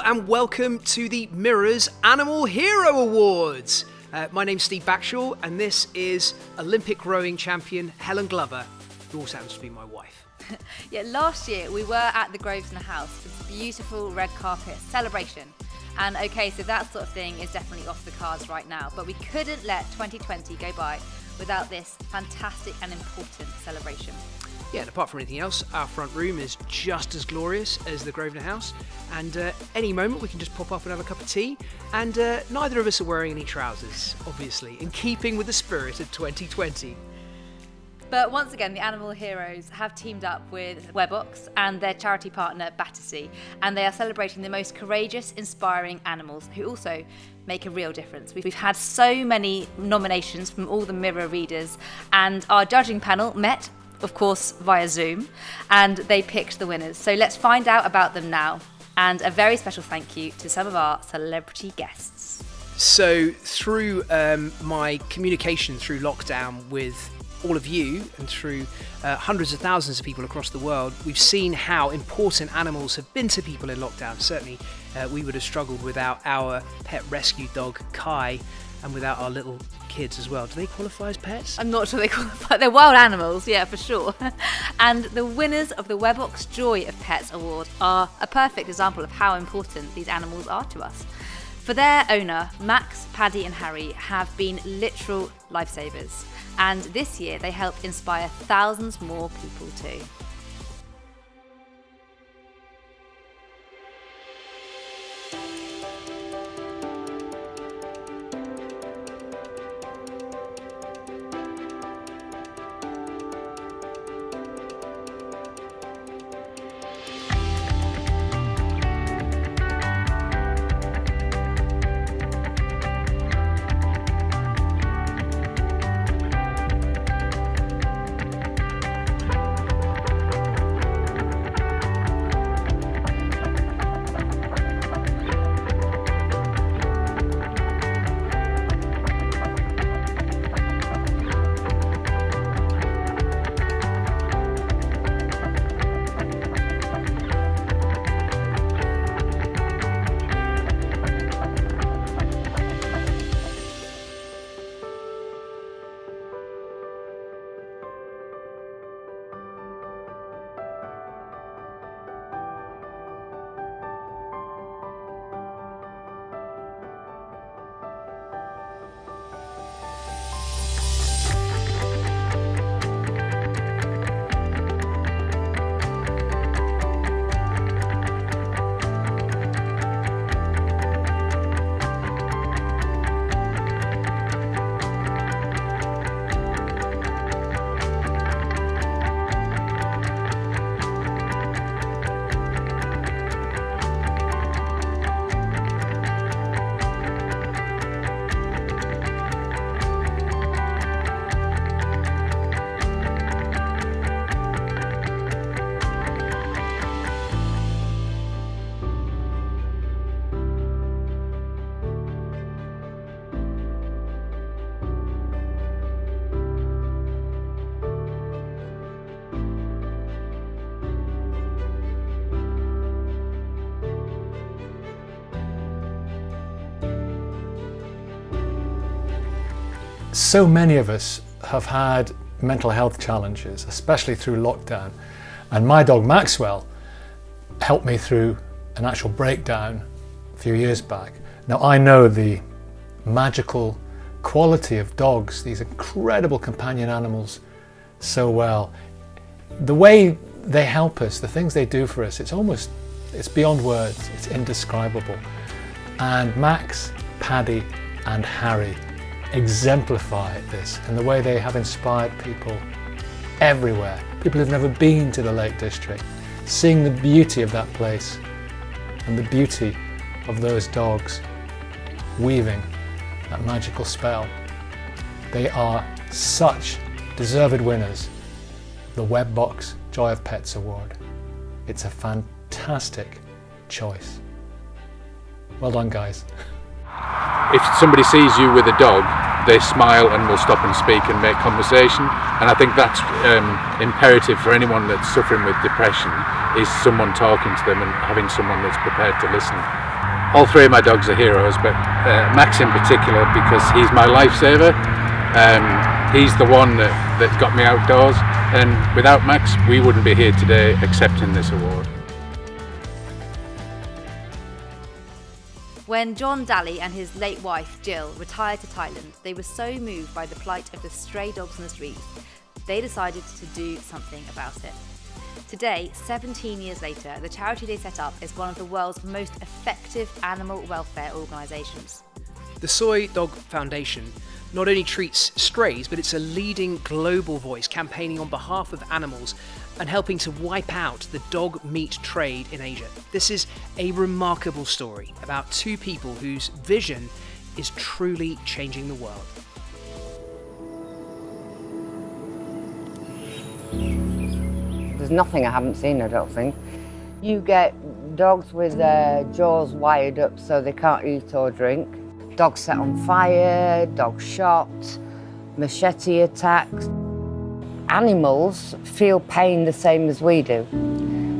and welcome to the Mirrors Animal Hero Awards. My name's Steve Backshaw, and this is Olympic rowing champion Helen Glover, who also happens to be my wife. Yeah, last year we were at the Grosvenor House for this beautiful red carpet celebration. And okay, so that sort of thing is definitely off the cards right now, but we couldn't let 2020 go by without this fantastic and important celebration. Yeah, and apart from anything else, our front room is just as glorious as the Grosvenor House, and any moment we can just pop up and have a cup of tea, and neither of us are wearing any trousers, obviously, in keeping with the spirit of 2020. But once again, the Animal Heroes have teamed up with Webox and their charity partner Battersea, and they are celebrating the most courageous, inspiring animals who also make a real difference. We've had so many nominations from all the Mirror readers, and our judging panel met, of course, via Zoom, and they picked the winners. So let's find out about them now. And a very special thank you to some of our celebrity guests. So through my communication through lockdown with all of you and through hundreds of thousands of people across the world, we've seen how important animals have been to people in lockdown. Certainly we would have struggled without our pet rescue dog Kai, and without our little kids as well. Do they qualify as pets? I'm not sure they qualify. They're wild animals, yeah, for sure. And the winners of the Webox Joy of Pets Award are a perfect example of how important these animals are to us. For their owner, Max, Paddy and Harry have been literal lifesavers. And this year they helped inspire thousands more people too. So many of us have had mental health challenges, especially through lockdown. And my dog Maxwell helped me through an actual breakdown a few years back. Now I know the magical quality of dogs, these incredible companion animals, so well. The way they help us, the things they do for us, it's beyond words, it's indescribable. And Max, Paddy and Harry exemplify this in the way they have inspired people everywhere, people who've never been to the Lake District, seeing the beauty of that place and the beauty of those dogs weaving that magical spell. They are such deserved winners of the Webox Joy of Pets Award. It's a fantastic choice. Well done, guys. If somebody sees you with a dog, they smile and will stop and speak and make conversation, and I think that's imperative for anyone that's suffering with depression, is someone talking to them and having someone that's prepared to listen. all three of my dogs are heroes, but Max in particular, because he's my lifesaver. He's the one that got me outdoors, and without Max we wouldn't be here today accepting this award. When John Daly and his late wife Jill retired to Thailand, they were so moved by the plight of the stray dogs on the streets, they decided to do something about it. Today, 17 years later, the charity they set up is one of the world's most effective animal welfare organisations. The Soy Dog Foundation not only treats strays, but it's a leading global voice campaigning on behalf of animals and helping to wipe out the dog meat trade in Asia. This is a remarkable story about two people whose vision is truly changing the world. There's nothing I haven't seen, I don't think. You get dogs with their jaws wired up so they can't eat or drink, dogs set on fire, dogs shot, machete attacks. Animals feel pain the same as we do.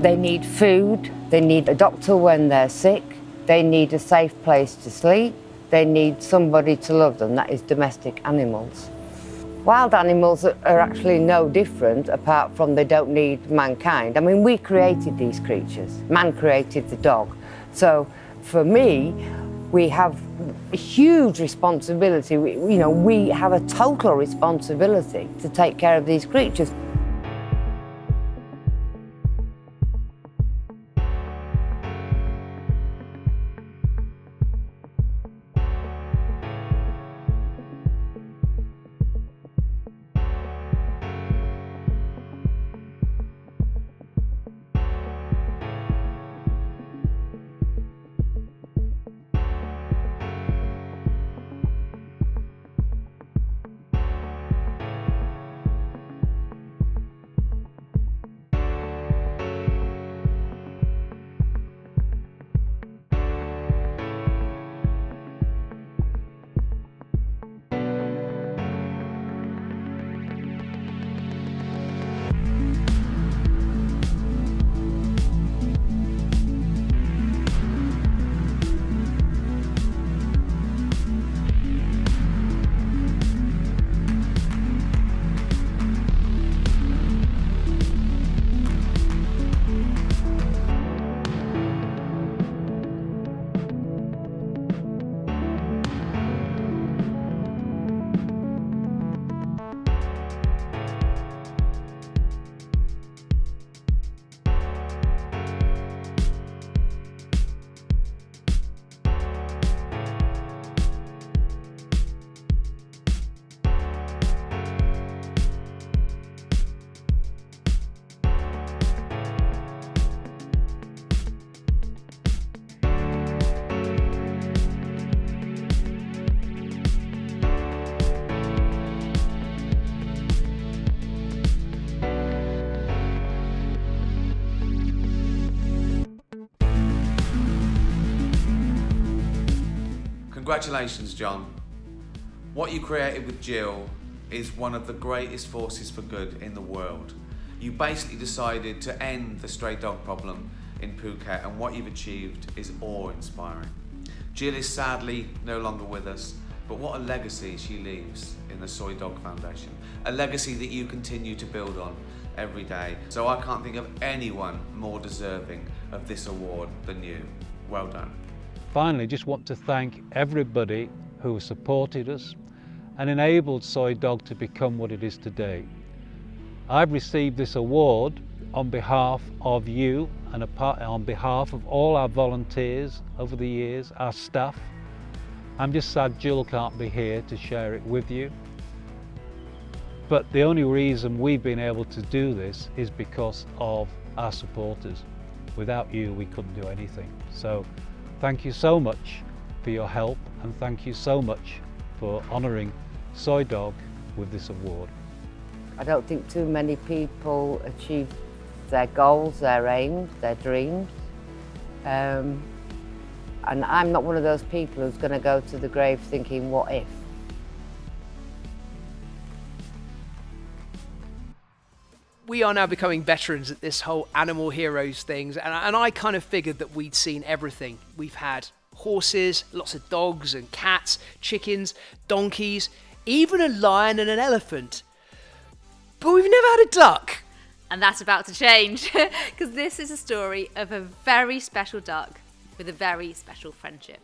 They need food, they need a doctor when they're sick, they need a safe place to sleep, they need somebody to love them, that is domestic animals. Wild animals are actually no different, apart from they don't need mankind. I mean, we created these creatures. Man created the dog. So for me, we have a huge responsibility. We have a total responsibility to take care of these creatures. Congratulations, John. What you created with Jill is one of the greatest forces for good in the world. You basically decided to end the stray dog problem in Phuket, and what you've achieved is awe-inspiring. Jill is sadly no longer with us, but what a legacy she leaves in the Soy Dog Foundation. A legacy that you continue to build on every day. So I can't think of anyone more deserving of this award than you. Well done. Finally, just want to thank everybody who has supported us and enabled Soy Dog to become what it is today. I've received this award on behalf of you and on behalf of all our volunteers over the years, our staff. I'm just sad Jill can't be here to share it with you. But the only reason we've been able to do this is because of our supporters. Without you, we couldn't do anything. So thank you so much for your help, and thank you so much for honouring Soy Dog with this award. I don't think too many people achieve their goals, their aims, their dreams. And I'm not one of those people who's going to go to the grave thinking, what if? We are now becoming veterans at this whole animal heroes things, and I kind of figured that we'd seen everything. We've had horses, lots of dogs and cats, chickens, donkeys, even a lion and an elephant. But we've never had a duck. And that's about to change, because this is a story of a very special duck with a very special friendship.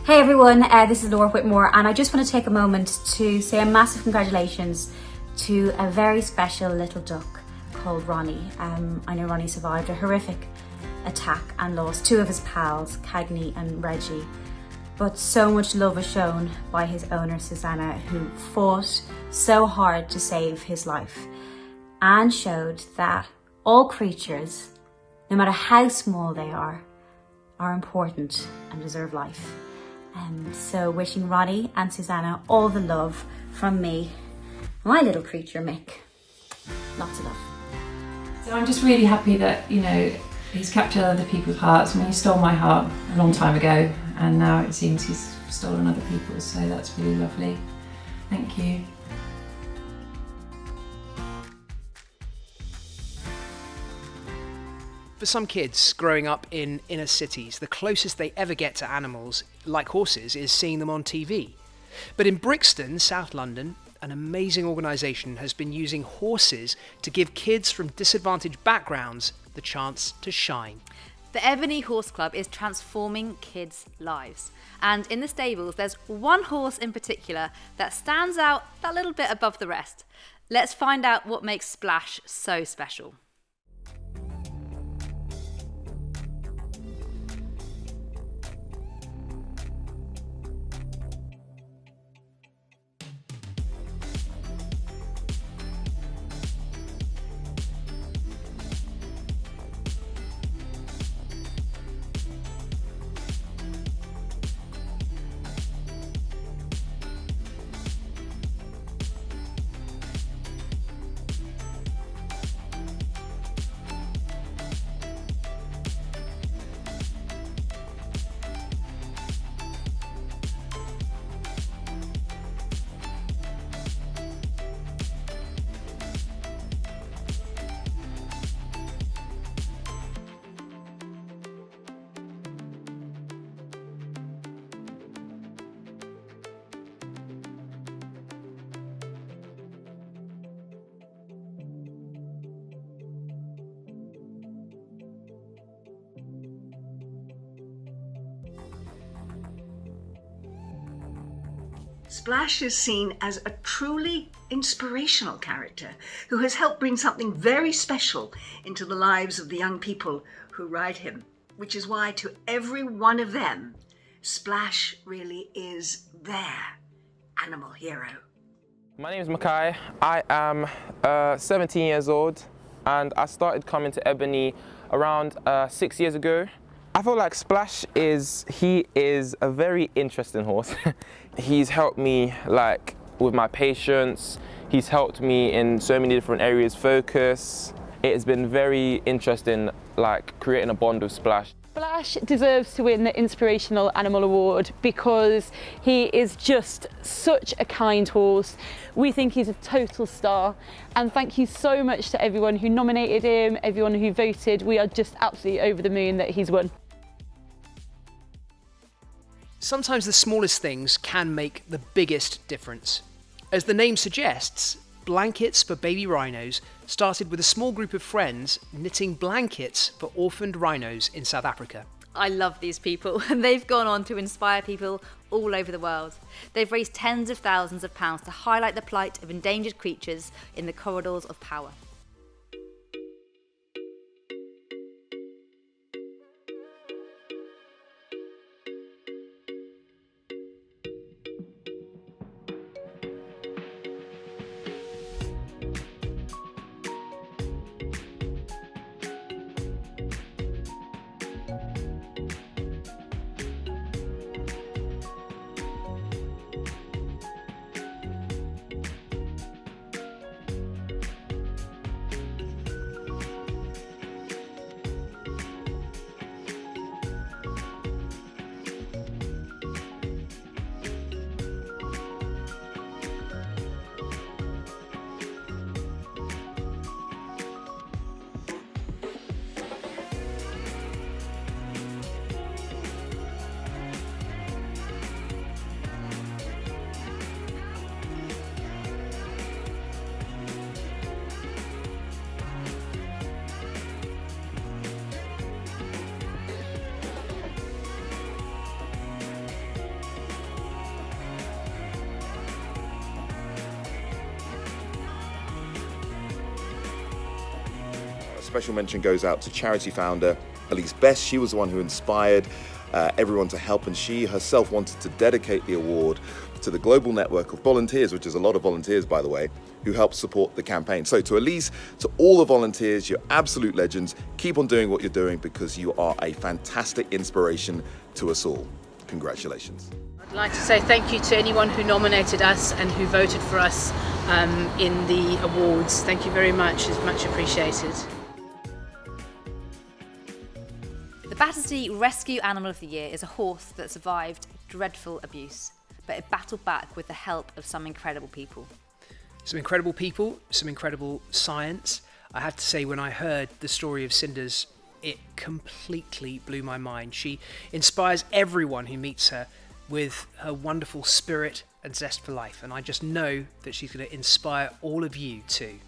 Hey everyone, this is Laura Whitmore, and I just want to take a moment to say a massive congratulations to a very special little duck called Ronnie. I know Ronnie survived a horrific attack and lost two of his pals, Cagney and Reggie. But so much love was shown by his owner, Susanna, who fought so hard to save his life and showed that all creatures, no matter how small they are important and deserve life. So wishing Ronnie and Susanna all the love from me, my little creature Mick. Lots of love. So I'm just really happy that, you know, he's captured other people's hearts. I mean, he stole my heart a long time ago, and now it seems he's stolen other people's, so that's really lovely. Thank you. For some kids growing up in inner cities, the closest they ever get to animals, like horses, is seeing them on TV. But in Brixton, South London, an amazing organisation has been using horses to give kids from disadvantaged backgrounds the chance to shine. The Ebony Horse Club is transforming kids' lives. And in the stables, there's one horse in particular that stands out that little bit above the rest. Let's find out what makes Splash so special. Splash is seen as a truly inspirational character who has helped bring something very special into the lives of the young people who ride him, which is why to every one of them, Splash really is their animal hero. My name is Mackay. I am 17 years old and I started coming to Ebony around 6 years ago. I feel like Splash he is a very interesting horse. He's helped me like with my patience. He's helped me in so many different areas, focus. It has been very interesting, like creating a bond with Splash. Splash deserves to win the Inspirational Animal Award because he is just such a kind horse. We think he's a total star, and thank you so much to everyone who nominated him, everyone who voted. We are just absolutely over the moon that he's won. Sometimes the smallest things can make the biggest difference. As the name suggests, Blankets for Baby Rhinos started with a small group of friends knitting blankets for orphaned rhinos in South Africa. I love these people, and they've gone on to inspire people all over the world. They've raised tens of thousands of pounds to highlight the plight of endangered creatures in the corridors of power. Special mention goes out to charity founder Elise Best. She was the one who inspired everyone to help, and she herself wanted to dedicate the award to the global network of volunteers, which is a lot of volunteers, by the way, who helped support the campaign. So to Elise, to all the volunteers, you're absolute legends. Keep on doing what you're doing because you are a fantastic inspiration to us all. Congratulations. I'd like to say thank you to anyone who nominated us and who voted for us in the awards. Thank you very much, it's much appreciated. The Battersea Rescue Animal of the Year is a horse that survived dreadful abuse, but it battled back with the help of some incredible people. Some incredible people, some incredible science. I have to say, when I heard the story of Cinders, it completely blew my mind. She inspires everyone who meets her with her wonderful spirit and zest for life, and I just know that she's going to inspire all of you too.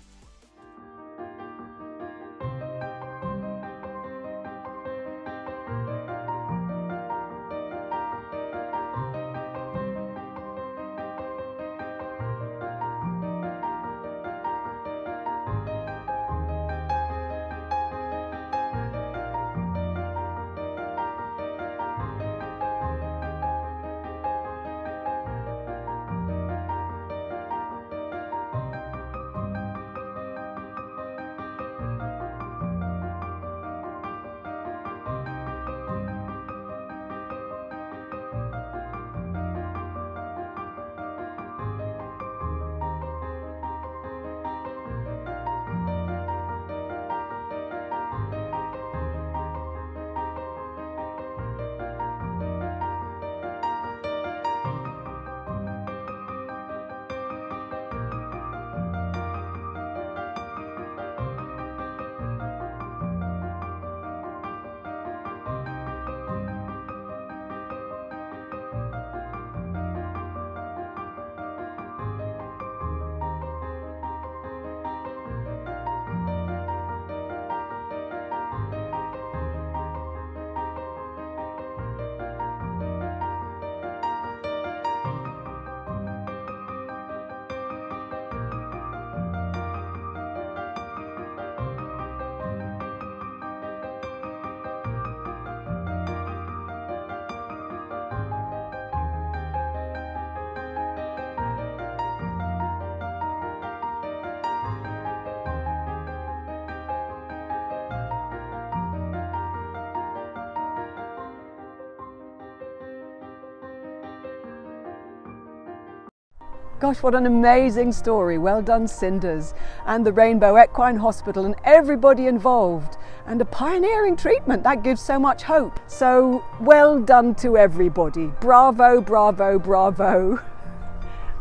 Gosh, what an amazing story. Well done, Cinders, and the Rainbow Equine Hospital and everybody involved. And a pioneering treatment, that gives so much hope. So well done to everybody. Bravo, bravo, bravo.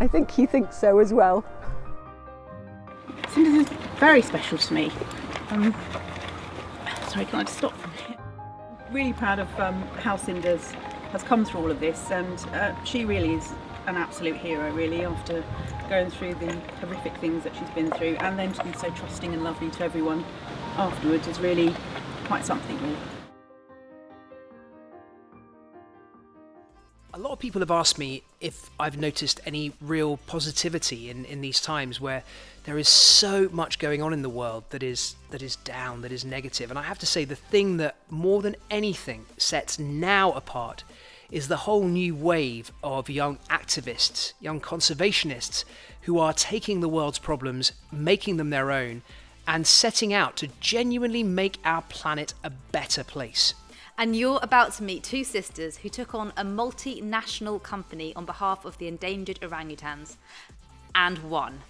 I think he thinks so as well. Cinders is very special to me. Sorry, can I just stop? Really proud of how Cinders has come through all of this, and she really is an absolute hero, really, after going through the horrific things that she's been through, and then to be so trusting and lovely to everyone afterwards is really quite something, really. A lot of people have asked me if I've noticed any real positivity in these times where there is so much going on in the world that is down, that is negative. And I have to say, the thing that more than anything sets now apart is the whole new wave of young activists, young conservationists who are taking the world's problems, making them their own, and setting out to genuinely make our planet a better place. And you're about to meet two sisters who took on a multinational company on behalf of the endangered orangutans, and won.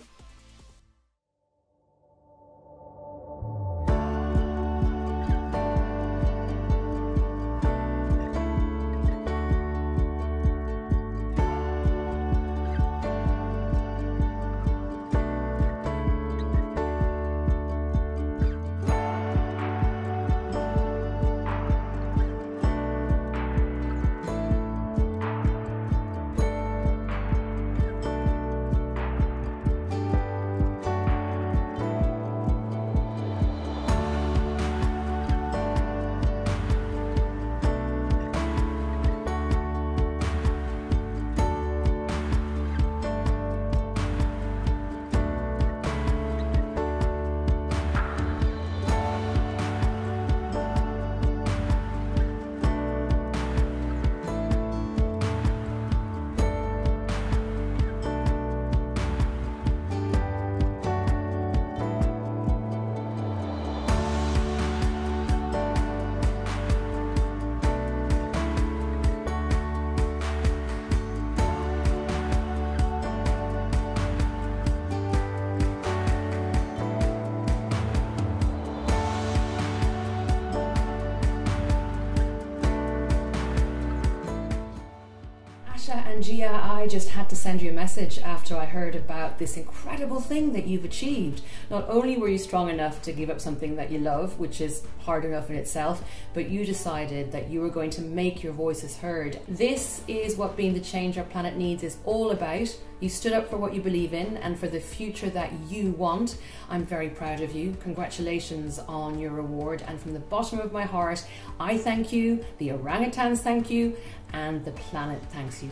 And Gia, I just had to send you a message after I heard about this incredible thing that you've achieved. Not only were you strong enough to give up something that you love, which is hard enough in itself, but you decided that you were going to make your voices heard. This is what Being the Change Our Planet Needs is all about. You stood up for what you believe in and for the future that you want. I'm very proud of you. Congratulations on your award, and from the bottom of my heart, I thank you, the orangutans thank you, and the planet thanks you.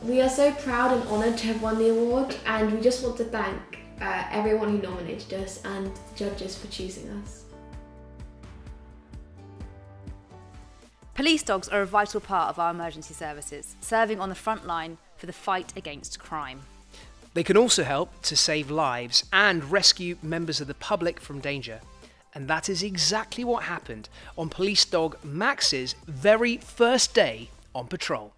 We are so proud and honoured to have won the award, and we just want to thank everyone who nominated us and the judges for choosing us. Police dogs are a vital part of our emergency services, serving on the front line for the fight against crime. They can also help to save lives and rescue members of the public from danger. And that is exactly what happened on police dog Max's very first day on patrol.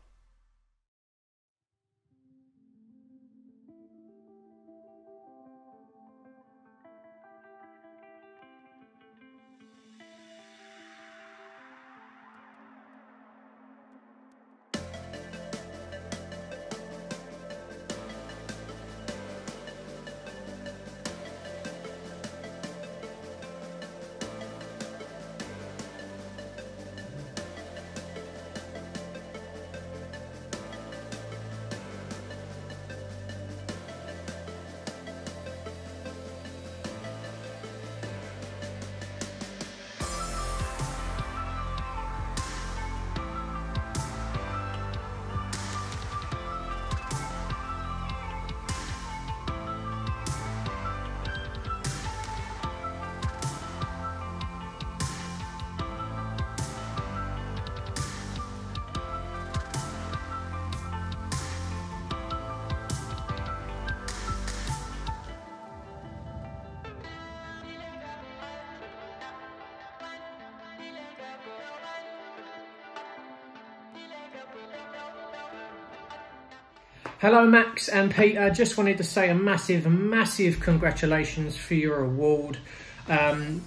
Hello Max and Peter, just wanted to say a massive congratulations for your award.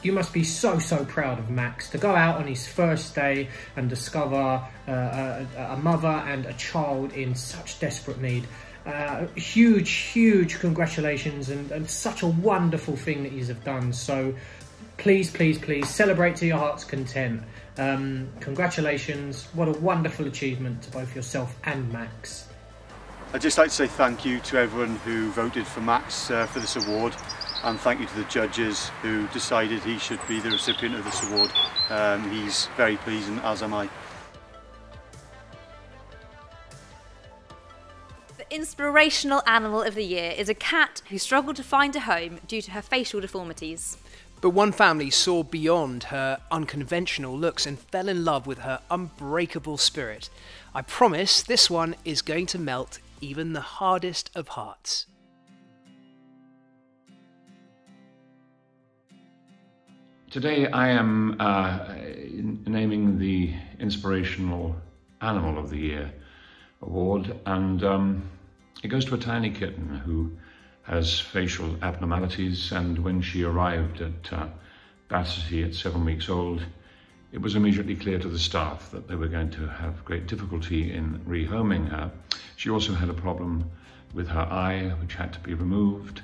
You must be so proud of Max to go out on his first day and discover a mother and a child in such desperate need. Huge congratulations and such a wonderful thing that you have done. So please celebrate to your heart's content. Congratulations, what a wonderful achievement to both yourself and Max. I'd just like to say thank you to everyone who voted for Max for this award, and thank you to the judges who decided he should be the recipient of this award. He's very pleased, and as am I. The inspirational animal of the year is a cat who struggled to find a home due to her facial deformities. But one family saw beyond her unconventional looks and fell in love with her unbreakable spirit. I promise this one is going to melt even the hardest of hearts. Today I am naming the Inspirational Animal of the Year award, and it goes to a tiny kitten who has facial abnormalities, and when she arrived at Battersea at 7 weeks old, it was immediately clear to the staff that they were going to have great difficulty in rehoming her. She also had a problem with her eye, which had to be removed,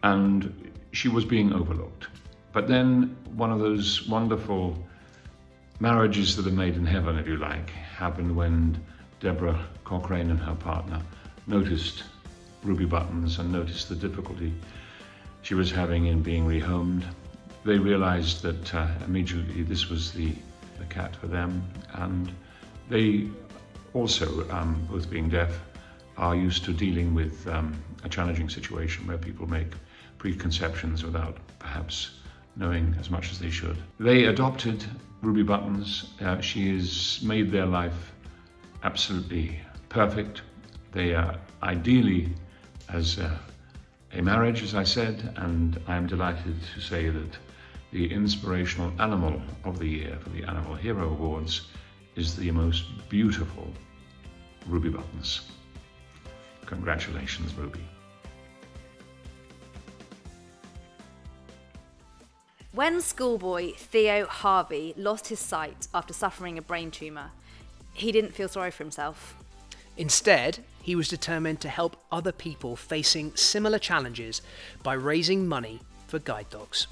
and she was being overlooked. But then one of those wonderful marriages that are made in heaven, if you like, happened when Deborah Cochrane and her partner noticed Ruby Buttons and noticed the difficulty she was having in being rehomed. They realized that immediately this was the cat for them, and they also, both being deaf, are used to dealing with a challenging situation where people make preconceptions without perhaps knowing as much as they should. They adopted Ruby Buttons. She has made their life absolutely perfect. They are ideally as a marriage, as I said, and I'm delighted to say that the Inspirational Animal of the Year for the Animal Hero Awards is the most beautiful Ruby Buttons. Congratulations, Ruby. When schoolboy Theo Harvey lost his sight after suffering a brain tumour, he didn't feel sorry for himself. Instead, he was determined to help other people facing similar challenges by raising money for guide dogs.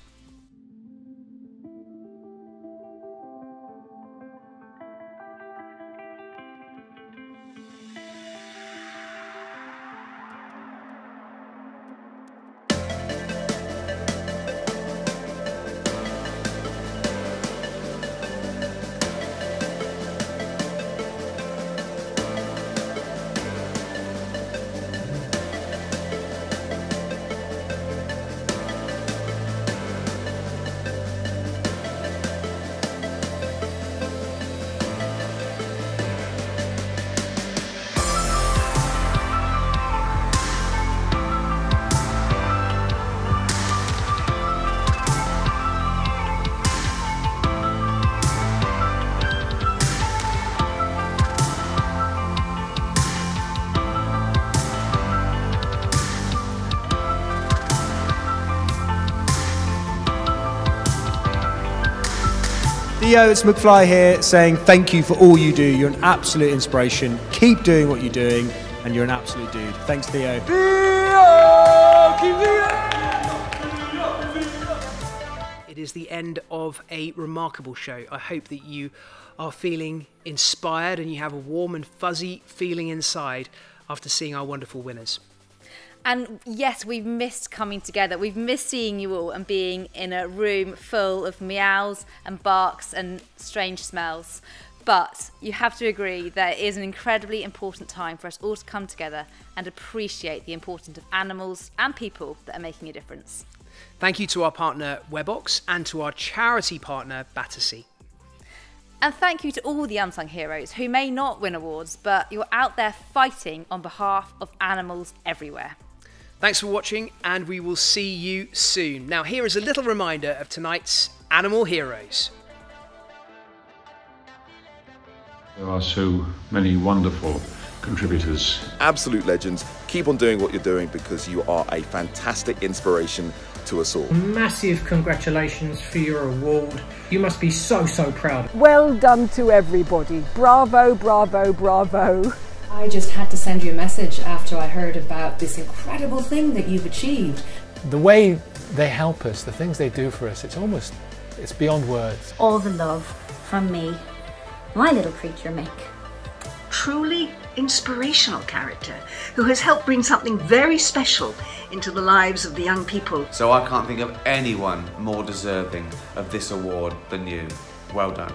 Theo, it's McFly here saying thank you for all you do. You're an absolute inspiration. Keep doing what you're doing, and you're an absolute dude. Thanks, Theo. It is the end of a remarkable show. I hope that you are feeling inspired and you have a warm and fuzzy feeling inside after seeing our wonderful winners. And yes, we've missed coming together. We've missed seeing you all and being in a room full of meows and barks and strange smells. But you have to agree that it is an incredibly important time for us all to come together and appreciate the importance of animals and people that are making a difference. Thank you to our partner Webox and to our charity partner Battersea. And thank you to all the unsung heroes who may not win awards, but you're out there fighting on behalf of animals everywhere. Thanks for watching, and we will see you soon. Now, here is a little reminder of tonight's Animal Heroes. There are so many wonderful contributors. Absolute legends. Keep on doing what you're doing because you are a fantastic inspiration to us all. Massive congratulations for your award. You must be so proud. Well done to everybody. Bravo, bravo, bravo. I just had to send you a message after I heard about this incredible thing that you've achieved. The way they help us, the things they do for us, it's beyond words. All the love from me, my little creature Mick. Truly inspirational character who has helped bring something very special into the lives of the young people. So I can't think of anyone more deserving of this award than you. Well done.